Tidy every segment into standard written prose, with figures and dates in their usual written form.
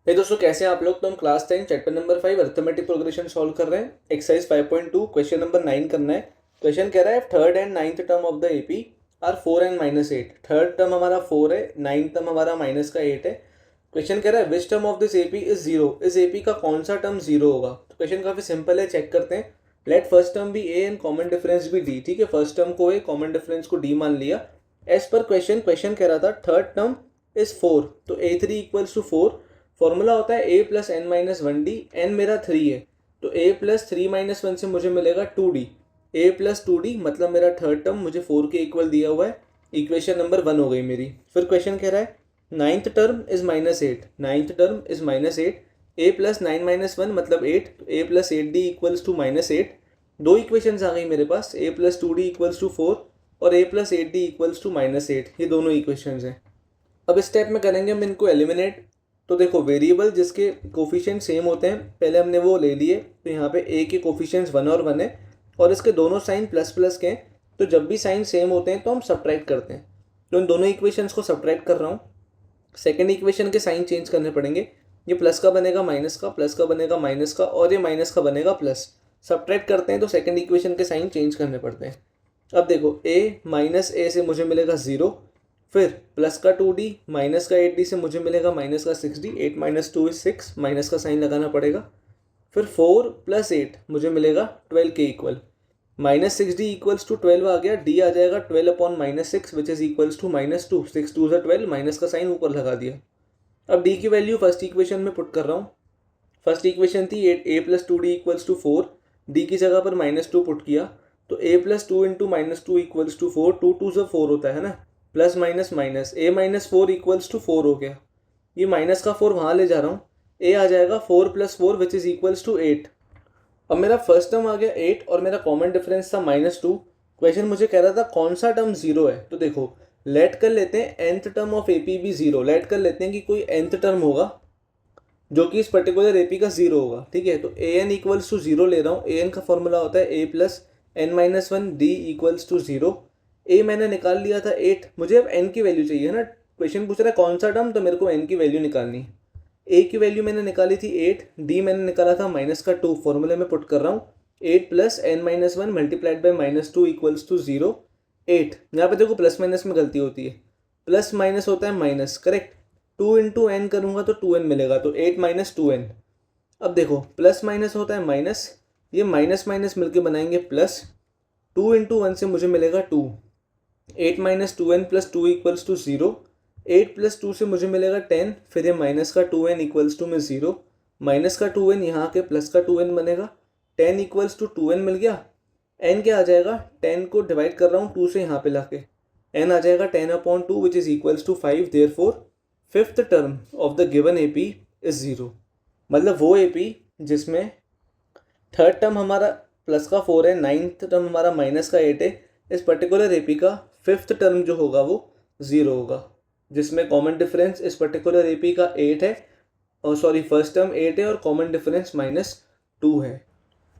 हे दोस्तों, कैसे हैं आप लोग। तो हम class 10 chapter number 5 arithmetic progression solve कर रहे हैं। एक्सरसाइज 5.2 क्वेश्चन नंबर 9 करना है। क्वेश्चन कह रहा है third and ninth term of the AP are 4 and -8। Third term हमारा 4 है, नाइन्थ टर्म हमारा माइनस का 8 है। क्वेश्चन कह रहा है which term of this AP is zero. इस एपी का कौन सा टर्म जीरो होगा। तो क्वेश्चन काफी सिंपल है, चेक करते हैं। लेट फर्स्ट टर्म भी ए एंड कॉमन डिफरेंस भी डी। ठीक है, फर्स्ट टर्म को ए, कॉमन डिफरेंस को डी मान लिया। एज पर क्वेश्चन कह रहा था थर्ड टर्म इज 4, तो a3 इक्वल्स टू 4। फॉर्मूला होता है a plus n minus one d. N मेरा 3 है, तो a प्लस 3 - 1 से मुझे मिलेगा 2d। a प्लस 2d मतलब मेरा थर्ड टर्म मुझे 4 के इक्वल दिया हुआ है। इक्वेशन नंबर 1 हो गई मेरी। फिर क्वेश्चन कह रहा है ninth term is -8। Ninth term is -8। a plus 9 - 1 मतलब 8, तो a plus 8d equals to -8। दो इक्वेशंस आ गई मेरे पास, a plus 2d equals to 4 और a plus 8d equals to -8। ये दोनों इक्वेशंस हैं। अब इस स्टेप में करेंगे हम इनको एलिमिनेट। तो देखो, वेरिएबल जिसके कोफिशिएंट सेम होते हैं पहले हमने वो ले लिए। तो यहाँ पे a के कोफिशिएंट्स 1 और 1 है और इसके दोनों साइन प्लस प्लस के हैं। तो जब भी साइन सेम होते हैं तो हम सब्ट्रैक्ट करते हैं। तो इन दोनों इक्वेशंस को सब्ट्रैक्ट कर रहा हूँ। सेकेंड इक्वेशन के साइन चेंज करने पड़ेंगे। ये प्लस का बनेगा माइनस का, प्लस का बनेगा माइनस का और ये माइनस का बनेगा प्लस। सब्ट्रैक्ट करते हैं तो सेकेंड इक्वेशन के साइन चेंज करने पड़ते हैं। अब देखो, a माइनस ए से मुझे मिलेगा 0। फिर प्लस का 2d माइनस का 8d से मुझे मिलेगा माइनस का 6d। 8 - 2 = 6, माइनस का साइन लगाना पड़ेगा। फिर 4 + 8 मुझे मिलेगा 12 के इक्वल। -6d इक्वल्स टू 12 आ गया। d आ जाएगा 12/-6 विच इज इक्वल्स टू -2। 6 2 12, माइनस का साइन ऊपर लगा दिया। अब d की वैल्यू फर्स्ट इक्वेशन में पुट कर रहा हूँ। फर्स्ट इक्वेशन थी a + 2d equals to 4। d की जगह पर -2 पुट किया तो a + 2 × -2 इक्वल्स टू 4। 2 2 = 4 होता है ना, plus minus minus. a - 4 equals to 4 हो गया। ये माइनस का 4 वहाँ ले जा रहा हूँ। a आ जाएगा 4 + 4 विच इज इक्वल्स टू 8। अब मेरा फर्स्ट टर्म आ गया 8 और मेरा कॉमन डिफरेंस था -2। क्वेश्चन मुझे कह रहा था कौन सा टर्म जीरो है। तो देखो, लेट कर लेते हैं nth टर्म ऑफ एपी भी जीरो। लेट कर लेते हैं कि कोई nth टर्म होगा जो कि इस पर्टिकुलर एपी का जीरो होगा। ठीक है, तो A N equals to zero ले रहा हूँ। ए एन का फॉर्मूला होता है a plus n-1 d equals to 0। A मैंने निकाल लिया था 8। मुझे अब n की वैल्यू चाहिए ना। क्वेश्चन पूछ रहा है कौन सा टर्म, तो मेरे को n की वैल्यू निकालनी। a की वैल्यू मैंने निकाली थी 8, d मैंने निकाला था -2। फॉर्मूले में पुट कर रहा हूँ। 8 + n-1 multiplied by -2 equals to 0। 8 यहाँ पे देखो प्लस माइनस में गलती होती है, प्लस माइनस होता है माइनस, करेक्ट। 2 × n करूँगा तो 2n मिलेगा, तो 8 - 2n। अब देखो, प्लस माइनस होता है माइनस, ये माइनस माइनस मिलके बनाएंगे प्लस। 2 × 1 से मुझे मिलेगा 2। 8 - 2n + 2 इक्वल्स टू 0। 8 + 2 से मुझे मिलेगा 10। फिर ये माइनस का 2n इक्वल्स टू में 0। माइनस का 2n यहाँ के प्लस का 2n बनेगा। 10 इक्वल्स टू 2n मिल गया। n क्या आ जाएगा, 10 को डिवाइड कर रहा हूँ 2 से यहाँ पे लाके। n आ जाएगा 10/2 which is equals to 5। Therefore fifth term of the given AP is 0। मतलब वो एपी जिसमें थर्ड टर्म हमारा प्लस का 4 है, नाइन्थ टर्म हमारा माइनस का 8 है, इस पर्टिकुलर एपी का फिफ्थ टर्म जो होगा वो 0 होगा। जिसमें कॉमन डिफरेंस इस पर्टिकुलर एपी का 8 है, और सॉरी फर्स्ट टर्म 8 है और कॉमन डिफरेंस -2 है।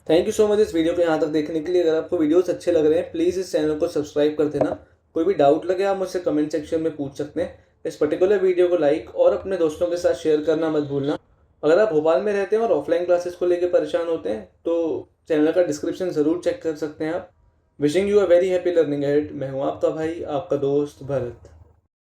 थैंक यू सो मच इस वीडियो को यहाँ तक देखने के लिए। अगर आपको वीडियोस अच्छे लग रहे हैं प्लीज़ इस चैनल को सब्सक्राइब कर देना। कोई भी डाउट लगे आप मुझसे कमेंट सेक्शन में पूछ सकते हैं। इस पर्टिकुलर वीडियो को लाइक और अपने दोस्तों के साथ शेयर करना मत भूलना। अगर आप भोपाल में रहते हैं और ऑफलाइन क्लासेस को लेकर परेशान होते हैं तो चैनल का डिस्क्रिप्शन ज़रूर चेक कर सकते हैं आप। Wishing you a very happy learning ahead. मैं हूँ आपका भाई, आपका दोस्त भरत।